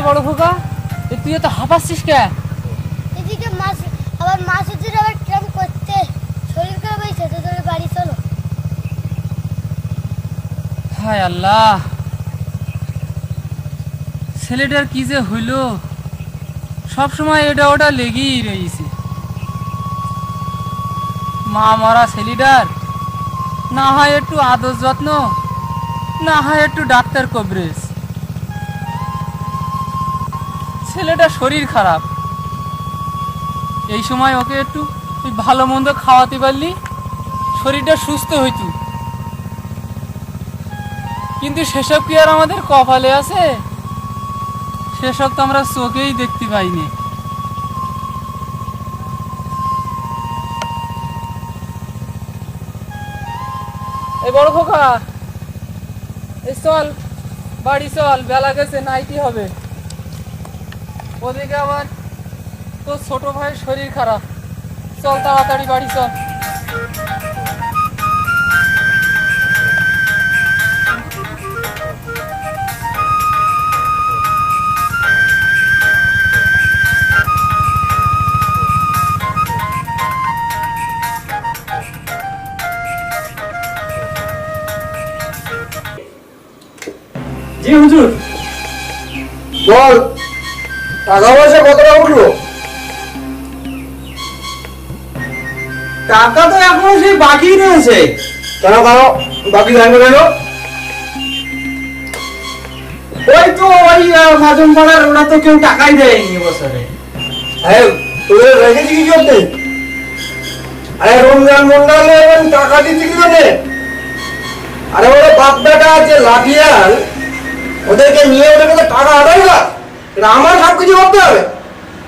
বড় খোকা, তুই তো হাঁপাচ্ছিস কে? এদিকে মাছ আবার মাছ হচ্ছে আবার কিরম করতে শরীর খারাপ হয়েছে, তো তোর বাড়ি চলো। হায় আল্লাহ, ছেলেটার কি যে হইল, সব সময় এটা ওটা লেগেই রয়েছে। মা মরা ছেলেটার না হয় একটু আদর যত্ন, না হয় একটু ডাক্তার কভারেজ। ছেলেটা শরীর খারাপ, এই সময় ওকে একটু ভালো মন্দ খাওয়াতে পারলি শরীরটা সুস্থ হইত, কিন্তু সেসব কি আর আমাদের কপালে আছে? সেসব তো আমরা চোখেই দেখতে পাইনি। এই বড় খোকা, এই চল বাড়ি চল, বেলা গেছে, নাইটি হবে। ওদিকে আবার তোর ছোট ভাইয়ের শরীর খারাপ, চল তাড়াতাড়ি বাড়ি চল। জি হুজুর। বল, টাকা পয়সা কতটা উঠলো? টাকা তো এখনো সেই বাকি রয়েছে। কেন কেন বাকি থাকবে কেন? ওই তো ওই মাজন পাড়ার ওরা তো কেউ টাকাই দেয়নি এবছরে। হ্যাঁ, তোদের রেখেছি কি করতে? আরে রমজান মন্ডলে এবং টাকা দিতে কি করে? আরে ওরা বাপ বেটা আছে লাঠিয়াল, ওদেরকে নিয়ে ওদেরকে তো টাকা আদায় কর, এটা আমার সব কিছু করতে হবে।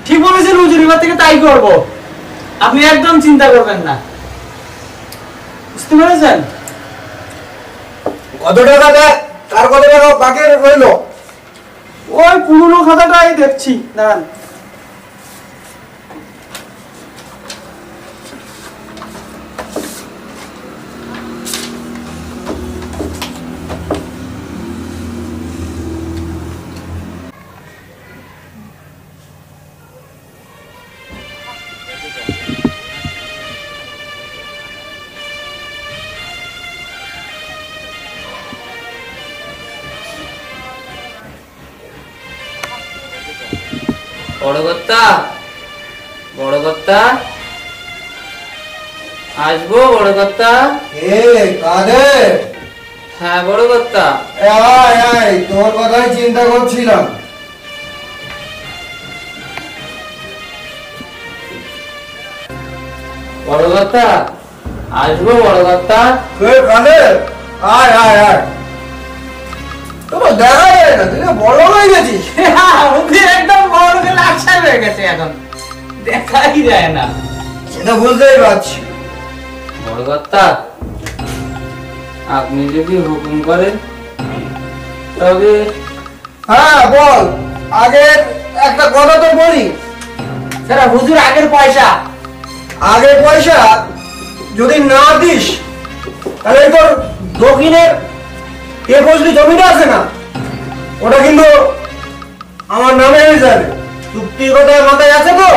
ঠিক বলেছেন হুজুর, এবার থেকে তাই করব, আপনি একদম চিন্তা করবেন না। বুঝতে পেরেছেন? কত টাকা দেয়, কার কত টাকা বাকি রইলো? ওই পুরনো খাতাটাই দেখছি, দাঁড়ান। বড় কর্তা, বড় কর্তা, আসবো বড় কর্তা। কাদের? হ্যাঁ বড় কর্তা। তোর কথাই চিন্তা করছিলাম। বড় কর্তা, আসবো বড় কর্তা। কাদের? আয় আয় আয়, তোমার দেখা যায় না, তুই বড় হয়ে গেছিস। একদম বড় লোকের লাচ্ছা হয়ে গেছে, এখন দেখাই যায় না। সেটা বুঝতেই পারছি। বড় কর্তা, আপনি যদি হুকুম করেন তবে। হ্যাঁ বল, আগের একটা কথা তো বলি। সেটা হুজুর আগের পয়সা। আগের পয়সা যদি না দিস তাহলে তোর দক্ষিণের ফসলি জমিটা আছে না, ওটা কিন্তু আমার নামে হয়ে যাবে। চুক্তির কথা মাথায় আছে তো?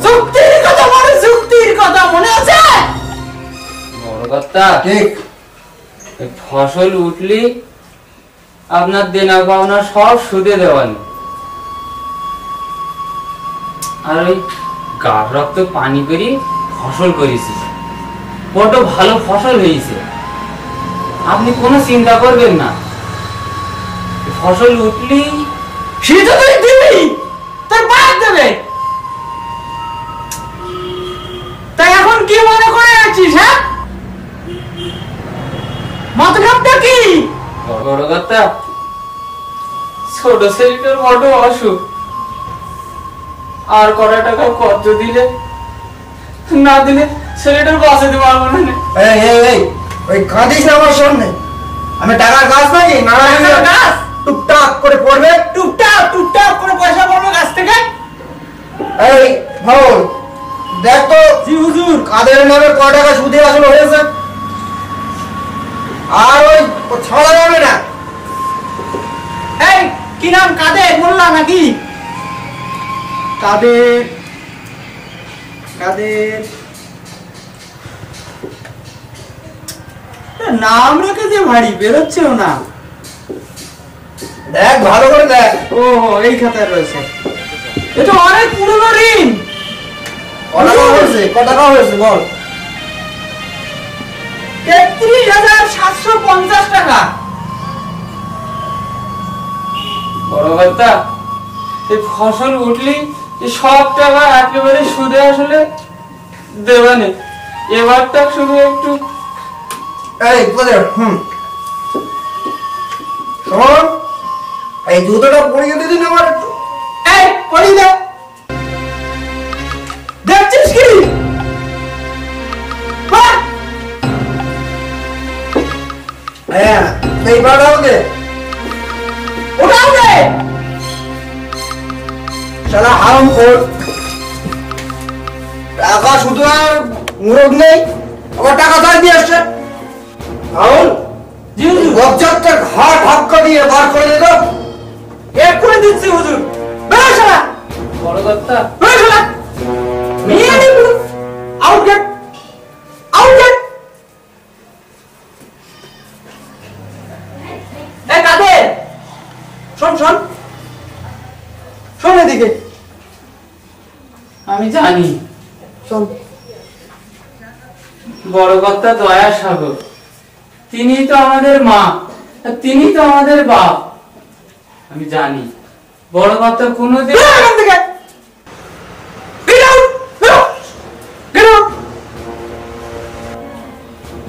চুক্তির কথা মনে, চুক্তির কথা মনে আছে বড় কর্তা, ঠিক। ফসল উঠলি আপনার দেনা পাওনা সব সুদে দেওয়ানি, আর ওই গার রক্ত পানি করি ফসল করেছি, বড় ভালো ফসল হয়েছে। আপনি কোনো চিন্তা করবেন না, ফসল উঠলি সেটা তুই দিবি, তোর বাদ দেবে। তাই এখন কি মনে করে আছিস? হ্যাঁ, মতলবটা কি? বড় কথা, ছোট ছেলেটার বড় অসুখ, আর কটা টাকা কর্জ দিলে না দিলে ছেলেটার বাঁচাতে পারবো না। ওই কাঁদিস না আমার সামনে, আমি টাকার গাছ নাকি নানা গাছ টুকটাক করে পড়বে, টুকটাক টুকটাক করে পয়সা পড়বে গাছ থেকে। এই ভাই দেখ তো। জি হুজুর। কাদের নামে কয় টাকা সুদে আসলে হয়েছে, আর ওই ছাড়া যাবে না। এই কি নাম কাদের মোল্লা নাকি? কাদের কাদের নাম রেখে যে ভারী বেরোচ্ছেও না। দেখ ভালো করে দেখ। ও এই খাতায় রয়েছে। এটা অনেক পুরনো ঋণ। ক টাকা হয়েছে বল। ৩৩,৭৫০ টাকা। বড় কথা, এই ফসল উঠলি সব টাকা একেবারে সুদে আসলে দেবানে, এবারটা শুধু একটু এই তোদের শোন, এই জুতোটা পরিয়ে দিন আমার একটু। এই পড়ি দে। দেখছিস কি? হ্যাঁ হ্যাঁ এই বাড়াও দে। ওটাও দে। শালা হারাম খোর, টাকা শুধু আর মুরগ নেই, আবার টাকা চাই দিয়ে আসছে। রাহুল, জি হুজুর। গজ্জাতটা ঘা ধাক্কা দিয়ে বার করে দে তো। এক্ষুনি দিচ্ছি হুজুর। বেরো শালা। বড় কথা। বেরো শালা। নিয়ে নে পুরো। Out get. Out get. এই কাদের? শোন শোন। শোন এদিকে। আমি জানি শোন। বড় কর্তা দয়া সাগর, তিনি তো আমাদের মা, আর তিনি তো আমাদের বাপ। আমি জানি বড় কর্তা কোনোদিন বেরো এখান থেকে। Get out! বেরো। Get out!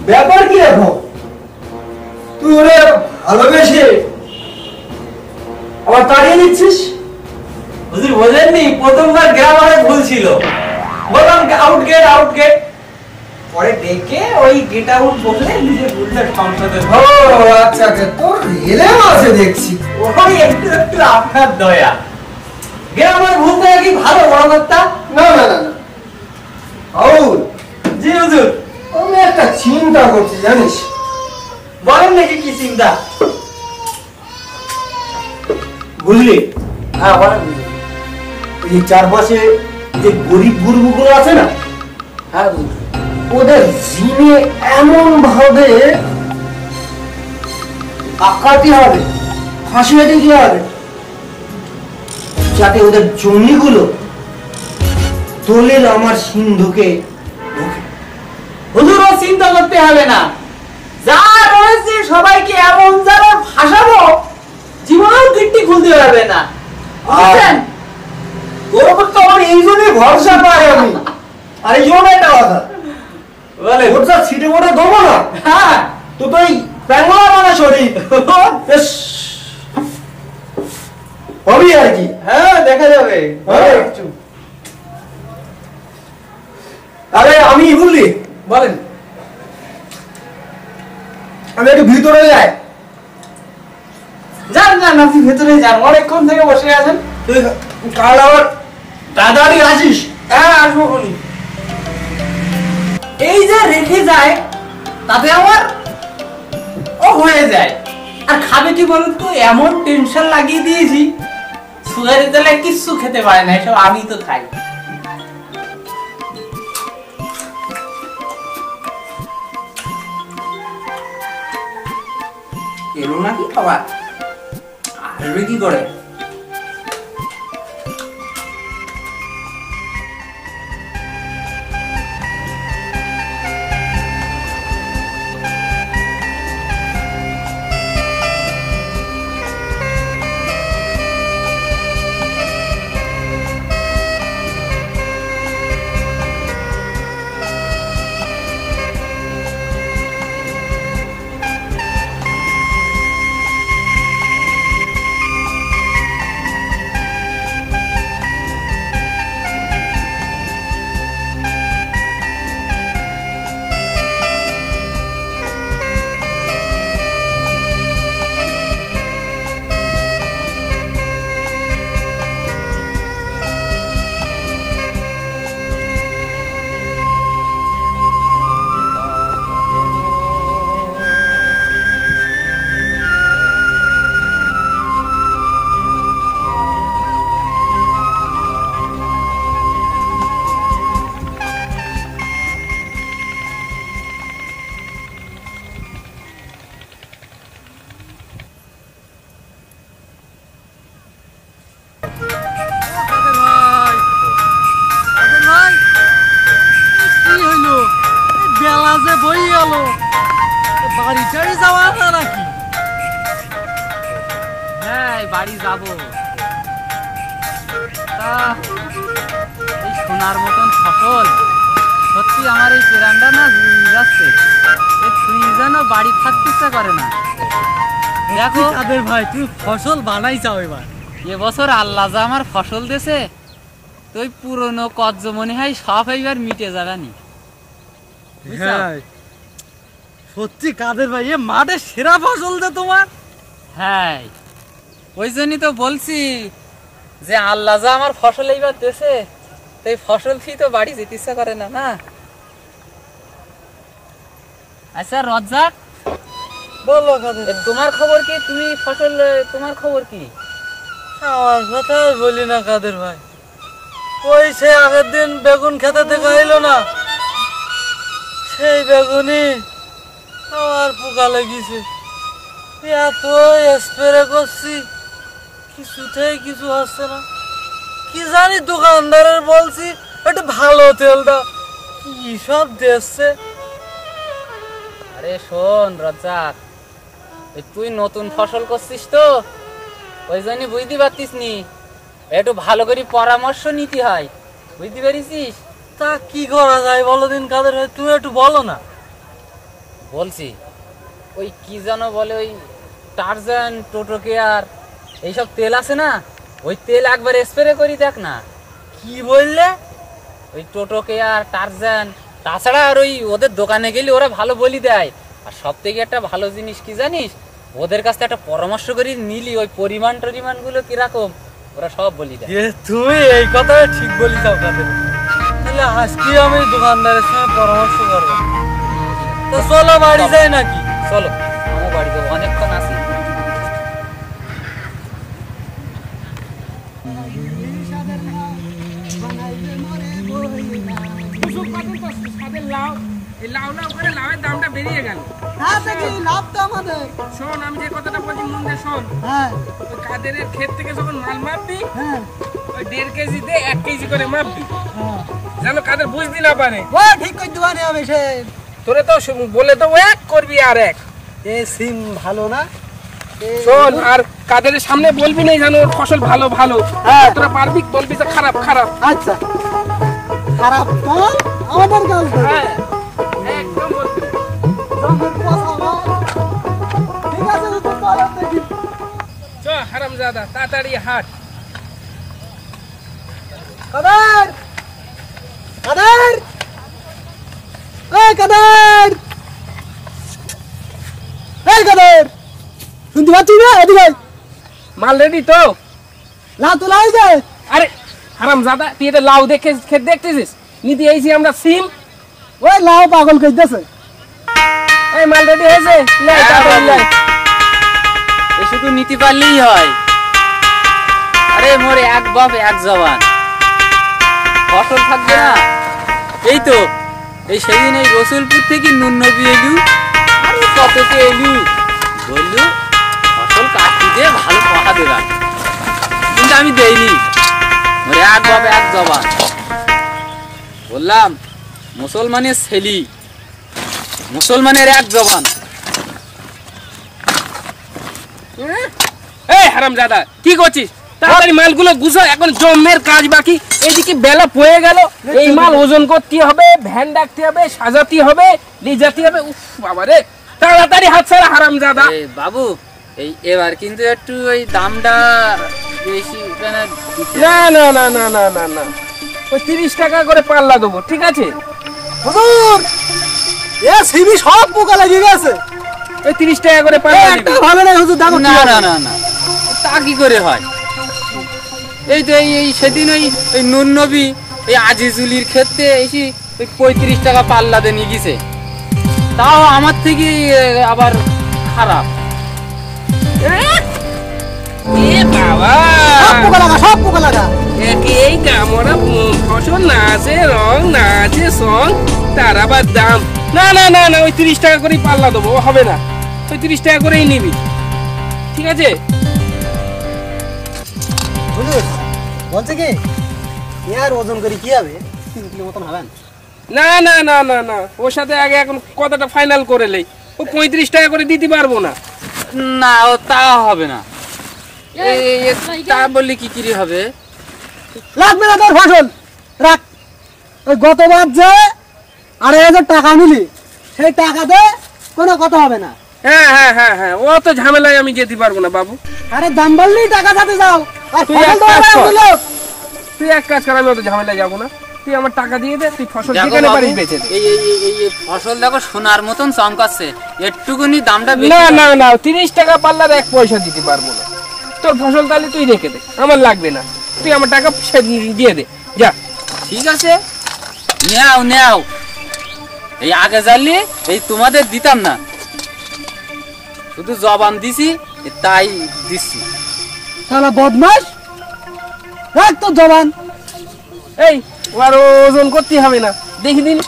ব্যাপার কি এখন? তুই ওরে ভালোবেসে আবার তাড়িয়ে নিচ্ছিস? হুজুর বোঝেননি, প্রথমবার গ্রামারে ভুল ছিল, বললাম আউট গেট আউট গেট, পরে ডেকে ওই গেট আউট বলে নিজের ভুলটা সংশোধন। ও আচ্ছা আচ্ছা, তোর এলেম আছে দেখছি। ওই একটু একটু আপনার দয়া। গ্রামারে ভুল থেকে কি ভালো বড় কথা? না না না না রাহুল, জি হুজুর। আমি একটা চিন্তা করছি জানিস। বলেন নাকি কি চিন্তা? বুঝলি, হ্যাঁ বলেন। এই চারপাশে যে গরিব গুরুগুলো আছে না, হ্যাঁ হুজুর। ওদের জিনে এমন ভাবে আঁকাতে হবে, ফাঁসিয়ে দিতে হবে, যাতে ওদের জমিগুলো দলিল আমার সিন্ধুকে ঢোকে। হুজুর ও চিন্তা করতে হবে না, যা রয়েছে সবাইকে এমন যারা ভাসাবো জীবনেও গিট্টি খুলতে পারবে না, বুঝছেন? তোর উপর তো আমার এই জন্যই ভরসা পাই আমি। আর এই জন্য একটা কথা, বলে ভরসা ছিটে মোটে দেবো না, হ্যাঁ তো তুই ব্যাঙ্গলা মানে শরীর বেশ হবি আর কি। হ্যাঁ দেখা যাবে। হ্যাঁ। একটু আরে আমি বললি, বলেন। আমি একটু ভিতরে যাই। যান যান, আপনি ভেতরে যান, অনেকক্ষণ থেকে বসে আছেন। তুই কাল আবার তাড়াতাড়ি আসিস। হ্যাঁ আসবো বলি। এই যে রেখে যায় তাতে আমার ও হয়ে যায়। আর খাবে কি বলুন তো, এমন টেনশন লাগিয়ে দিয়েছি, সুগারের তেলে কিচ্ছু খেতে পারে না, এসব আমি তো খাই। এলো নাকি খাবার? আসবে কি করে? যে বই গেল, বাড়ি টাড়ি যাওয়া না নাকি? হ্যাঁ বাড়ি যাব। তা এই সোনার মতন ফসল, সত্যি আমার এই প্রাণটা না জুড়িয়ে যাচ্ছে। তুই যেন বাড়ি থাকতে ইচ্ছা করে না। দেখো কাদের ভাই, তুই ফসল বানাই চাও এবার। এবছর আল্লাহ যা আমার ফসল দেছে, তুই পুরনো কজ্জ মনে হয় সব এইবার মিটে যাবে নি। হ্যাঁ সত্যি কাদের ভাই, এ মাঠে সেরা ফসল দে তোমার। হ্যাঁ ওই জন্যই তো বলছি যে আল্লাহ যা আমার ফসল এইবার দেছে, এই ফসল খেয়ে তো বাড়ি যেতে ইচ্ছা করে না। না আচ্ছা রজ্জাক, বলো কাদের ভাই। তোমার খবর কি? তুমি ফসল, তোমার খবর কি? আমার কথা বলি না কাদের ভাই, ওই সে আগের দিন বেগুন খেতে থেকে এলো না, সেই বেগুনি আমার পোকা লেগেছে। এত স্প্রে করছি, কিছুতেই কিছু হচ্ছে না। কি জানি দোকানদারের বলছি একটু ভালো তেল দাও, কি সব দিচ্ছে। আরে শোন রজ্জাক, তুই নতুন ফসল করছিস তো, ওই জন্য বুঝতে পারতিস নি, একটু ভালো করে পরামর্শ নিতে হয়, বুঝতে পেরেছিস? তা কি করা যায় বলো দিন কাদের ভাই, তুমি একটু বলো না। বলছি ওই কি যেন বলে, ওই টারজান, টোটো কেয়ার, এইসব তেল আছে না, ওই তেল একবার স্প্রে করি দেখ না। কি বললে? ওই টোটো কেয়ার, টারজান, তাছাড়া আর ওই ওদের দোকানে গেলে ওরা ভালো বলি দেয়। আর সব থেকে একটা ভালো জিনিস কি জানিস, ওদের কাছ থেকে একটা পরামর্শ করে নিলি ওই পরিমাণ টরিমাণগুলো কিরকম, ওরা সব বলি দেয়। তুমি এই কথা ঠিক বলি যাও কাদের, তাহলে আজকে আমি দোকানদারের সঙ্গে পরামর্শ করবো। তো চলো বাড়ি যাই নাকি? চলো আমার বাড়ি যাবো, অনেকক্ষণ আছি। লাউয়ের দামটা বেরিয়ে গেল। লাভ তো আমাদের। শোন, আমি যে কথাটা বলছি মন দিয়ে শোন। ওই কাদেরের ক্ষেত থেকে যখন মাল মাপবি, ওই 1.5 কেজিতে 1 কেজি করে মাপবি, যেন কাদের বুঝতে না পারে। ঠিক করে দোকানে হবে সে। তোরে তো বলে তো এক করবি আর এক। এ সিম ভালো না। শোন, আর কাদের সামনে বলবি না যেন ওর ফসল ভালো ভালো। হ্যাঁ। তোরা পারবি, বলবি যে খারাপ খারাপ। আচ্ছা খারাপ তো আমাদের কাজ। হ্যাঁ একদম বলবি। ঠিক আছে তো চলো দেখি। চ হারামজাদা, তাড়াতাড়ি হাট। কাদের কাদের, এই কাদের, এই কাদের, শুনতে পাচ্ছি না? এদিকে মাল রেডি তো? লাউ তোলা হয়েছে? আরে হারামজাদা, তুই এটা লাউ দেখে ক্ষেত দেখতেছিস? নিতে এইছি আমরা সিম। ওই লাউ পাগল করতেছে। এই মাল রেডি হয়েছে? লে তাড়াতাড়ি লে। এ শুধু নিতে পারলেই হয়। আরে মোরে এক বাপ এক জওয়ান, ফসল থাকবে না। এই তো এই সেদিন এই রসুলপুর থেকে নুন নবী এলু, আরে কতকে এলু, বললু ফসল কাটতে দিয়ে ভালো টাকা দেবেন, কিন্তু আমি দেইনি। মোরে এক বাপ এক জওয়ান, বললাম মুসলমানের ছেলি, মুসলমানের এক জওয়ান। এই হারামজাদা, কি করছিস? তাড়াতাড়ি মালগুলো গুছো, এখন জমের কাজ বাকি। এইদিকে বেলা পড়ে গেল, এই মাল ওজন করতে হবে, ভ্যান ডাকতে হবে, সাজাতে হবে, লিজাতে হবে। উফ বাবা রে, তাড়াতাড়ি হাত ছাড়া হারামজাদা। এ বাবু, এই এবার কিন্তু একটু ওই দামটা বেশি দিতে হবে। না না না না না না না, ওই 30 টাকা করে পাল্লা দেবো, ঠিক আছে? হুজুর এ সিবি সব পোকা লাগিয়ে গেছে। ওই 30 টাকা করে পাল্লা একটা দিবি। ভালো নাই হুজুর, দেখো না না না না, তা কি করে হয়? এই তো এই সেদিন ওই নুন নবী এই আজিজুলির ক্ষেত্রে এসে ওই 35 টাকা পাল্লা দিয়ে নিয়ে গেছে, তাও আমার থেকে আবার খারাপ। এ বাবা, সব পোকা লাগা, সব পোকা লাগা। এই কামড়া ফসল না আছে রং, না আছে সং, তার আবার দাম। না না না না, ওই 30 টাকা করেই পাল্লা দেবো, ও হবে না। ওই 30 টাকা করেই নিবি, ঠিক আছে? হুজুর বলছে কি আর ওজন করি কি হবে, 3 কিলো মতন হবেন। না না না না না, ওর সাথে আগে এখন কথাটা ফাইনাল করে লেই। ও 35 টাকা করে দিতে পারবো না। না ও তা হবে না। তা বললে কি কি হবে? লাগবে না তোর ফসল, রাখ। ওই গতবার যে 2,500 টাকা নিলি সেই টাকা দে, কোনো কথা হবে না। হ্যাঁ হ্যাঁ হ্যাঁ হ্যাঁ, ও তো ঝামেলায় আমি যেতে পারবো না বাবু। আরে দাম বললেই টাকা সাথে যাও, আর তুই ফসল এক দেওয়া কাজ কর। দিলো। তুই এক কাজ কর, আমি অত ঝামেলায় যাবো না। তুই আমার টাকা দিয়ে দে, তুই ফসল দেখো যেখানে বাবু, পারিস বেচে দে। এই ফসল দেখো সোনার মতন চমকাচ্ছে, একটুকুনি দামটা বেশি। না না না, 30 টাকা পাল্লার 1 পয়সা দিতে পারবো না। তোর ফসল তাহলে তুই রেখে দে, আমার লাগবে না। তুই আমার টাকা দিয়ে দে, যা। ঠিক আছে, নেও নেও। এই আগে জানলে এই তোমাদের দিতাম না, শুধু জবান দিছি তাই দিচ্ছি। শালা বদমাশ, রাখ তোর জবান। এই আর ওজন করতে হবে না, দেখি দিন।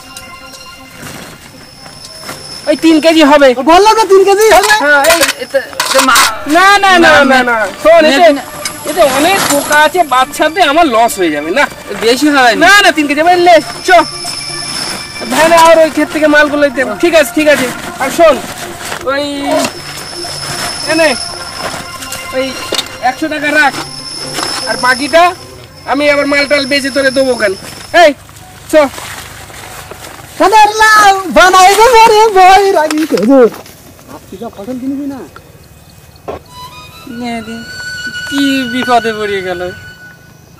ওই 3 কেজি হবে। বললো তো 3 কেজি হবে। হ্যাঁ, এই না না না না না, শোন, এতে অনেক পোকা আছে, বাচ্চাতে আমার লস হয়ে যাবে। না বেশি হয় না না, 3 কেজি বললে চ ভ্যানে আর ওই ক্ষেত থেকে মালগুলো দিতে। ঠিক আছে ঠিক আছে। আর শোন, ওই এনে ওই 100 টাকা রাখ, আর বাকিটা আমি আবার মালটাল বেচে তোরে দেবো। কেন এই চ। কাদের লাউ বানাই গো রে ভয় রাগি কেজে। আপনি তো ফসল কিনবি না। কি বিপদে পড়ে গেল।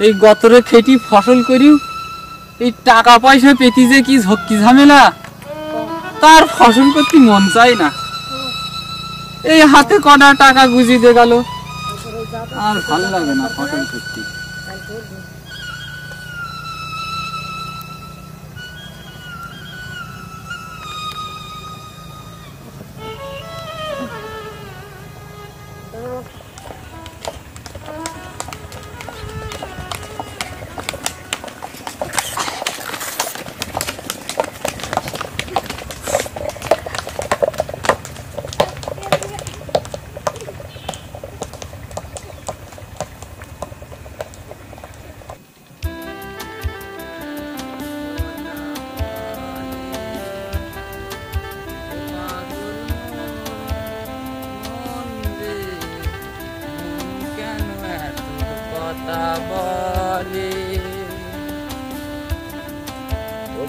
এই গতরে খেটি ফসল করি, এই টাকা পয়সা পেতি যে কি ঝক্কি ঝামেলা, তার ফসল করতে মন চাই না। এই হাতে কটা টাকা গুজিয়ে দিয়ে গেল, আর ভালো লাগে না ফসল করতে।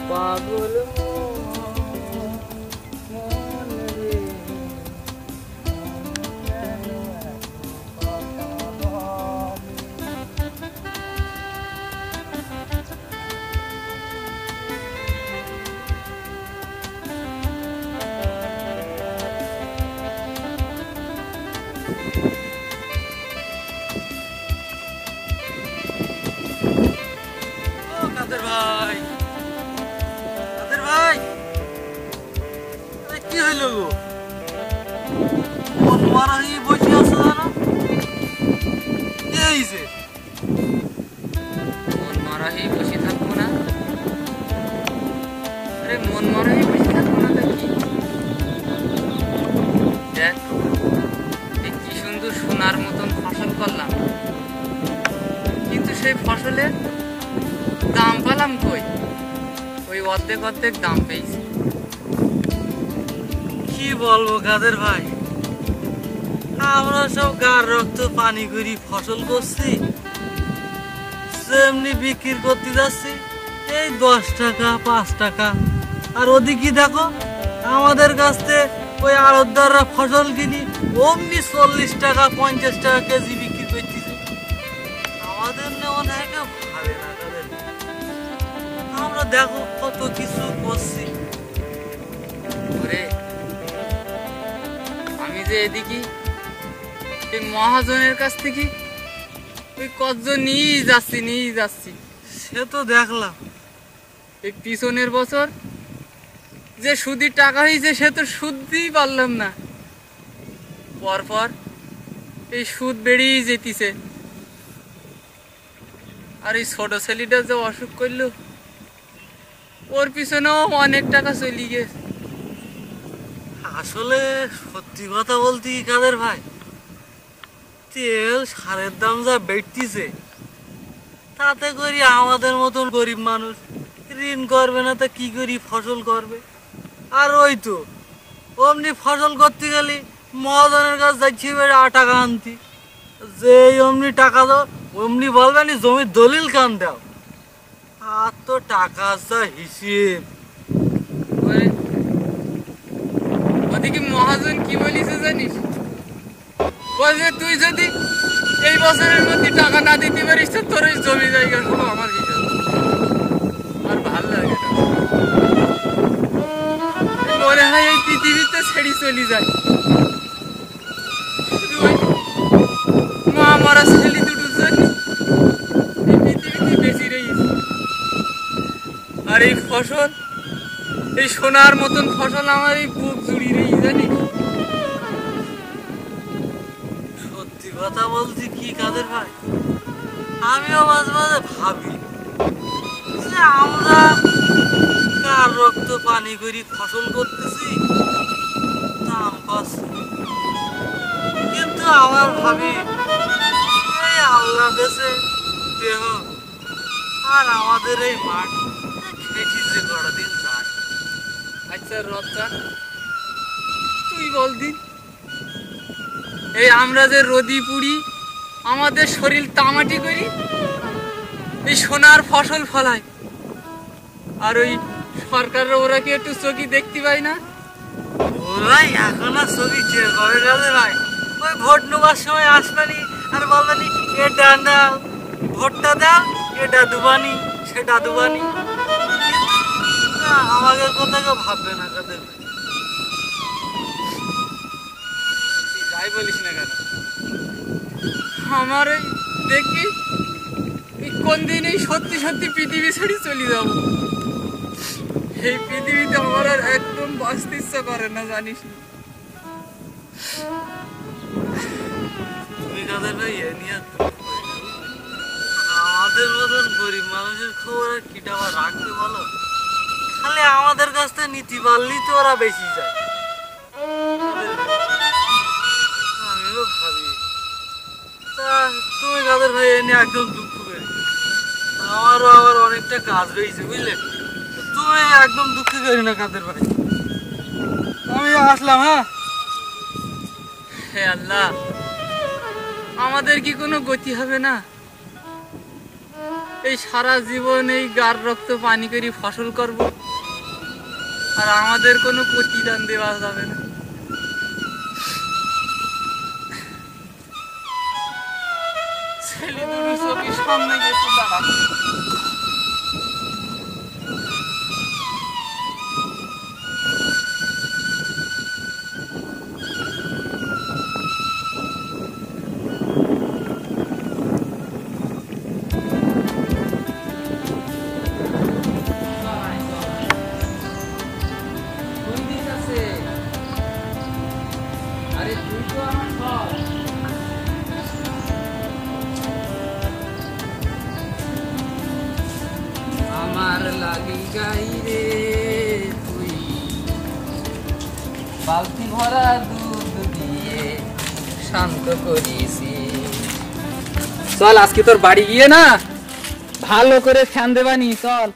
পাগল ভাই, কাদের ভাই, কি হইল গো? মন মারা হয়ে বসে আছো জানো? এই যে মন মারা হয়ে বসে থাকবো না? আরে মন মারা হয়ে বসে থাকবো না কি? দেখ, এই কি সুন্দর সোনার মতন ফসল করলাম, কিন্তু সেই ফসলের দাম পেলাম কই? ওই অর্ধেক অর্ধেক দাম পেয়েছি। কি বলবো কাদের ভাই, আমরা সব গার রক্ত পানি করি ফসল করছি, সেমনি বিক্রি করতে যাচ্ছি এই 10 টাকা 5 টাকা। আর ওদিকে দেখো আমাদের কাছ থেকে ওই আড়তদাররা ফসল কিনি অমনি 40 টাকা 50 টাকা কেজি বিক্রি করতেছে। আমাদের নেওয়া নেয় কেউ ভাবে না কাদের। আমরা দেখো কত কিছু করছি। ওরে, আমি যে এদিকে এই মহাজনের কাছ থেকে ওই কতজন নিয়ে যাচ্ছি। সে তো দেখলাম। এই পিছনের বছর যে সুদের টাকা হয়েছে সে তো সুদ দিই পারলাম না, পরপর এই সুদ বেড়েই যেতেছে। আর এই ছোট ছেলেটা যে অসুখ করলো, ওর পিছনেও অনেক টাকা চলে গেছে। আসলে সত্যি কথা বলতে কি কাদের ভাই, তেল সারের দাম যা বেড়তিছে, তাতে করি আমাদের মতন গরিব মানুষ ঋণ করবে না তা কি করি ফসল করবে? আর ওই তো অমনি ফসল করতে গেলে মহাজনের কাছে যাচ্ছি এবারে টাকা আনতি, যে অমনি টাকা দাও অমনি বলবে নি জমির দলিল কান দাও। আর তো টাকা যা হিসেব। ওদিকে মহাজন কি বলিছে জানিস? বলছে তুই যদি এই বছরের মধ্যে টাকা না দিতে পারিস তো তোর এই জমি জায়গা সব আমার হিসাব। আর ভাল লাগে না, মনে হয় এই পৃথিবীতে ছেড়ে চলে যায়। শুধু ওই মা মারা ছেলে দুটোর জন্য এই পৃথিবীতে বেশি রয়েছে। আর এই ফসল, এই সোনার মতন ফসল আমার এই বুক জুড়িয়ে রয়েছে জানিস। সত্যি কথা বলছি কি কাদের ভাই, আমিও মাঝে মাঝে ভাবি যে আমরা কার রক্ত পানি করি ফসল করতেছি, দাম পাচ্ছি, কিন্তু আমার ভাবি এই আল্লাহ দেশে দেহ আর আমাদের এই মাঠ খেটি যে কটা দিন যায়। আচ্ছা রপ্তা, তুই বল দিন, এই আমরা যে রোদি পুড়ি আমাদের শরীর তামাটি করি, এই সোনার ফসল ফলায়, আর ওই সরকারের ওরা কি একটু চোখি দেখতে পাই না? ওরাই এখন আর ছবি চেয়ে কবে গেছে ভাই, ওই ভোট নেবার সময় আসবেনি আর বলবেনি এটা দাও, ভোটটা দাও, এটা দুবানি সেটা দুবানি, আমাদের কথা কেউ ভাববে না কাদের ভাই। যাই বলিস না কেন, আমার এই দেখি কোন দিন এই সত্যি সত্যি পৃথিবী ছেড়ে চলে যাব। এই পৃথিবীতে আমার আর একদম বাঁচতে ইচ্ছা করে না জানিস না। তুমি কাদের ভাই এ নিয়ে আমাদের মতন গরিব মানুষের খবর আর কিটা আবার রাখবে বলো? খালি আমাদের কাছ থেকে নীতি পারলেই তো ওরা বেশি যায়। আমিও ভাবি তা তুমি কাদের ভাই এ নিয়ে একদম দুঃখ করি, আমারও আবার অনেকটা কাজ রয়েছে বুঝলে, তুমি একদম দুঃখ করি না কাদের ভাই, আমি আসলাম। হ্যাঁ হে আল্লাহ, আমাদের কি কোনো গতি হবে না? এই সারা জীবন এই গার রক্ত পানি করে ফসল করব, আর আমাদের কোনো প্রতিদান দেওয়া যাবে না? ছেলে দুটো চোখের সামনে গিয়ে তো দাঁড়াচ্ছে। আমার লাগি গাই রে তুই বালতি ভরা দুধ দিয়ে শান্ত করিসি। চল আজকে তোর বাড়ি গিয়ে না ভালো করে ফ্যান দেবানি, চল।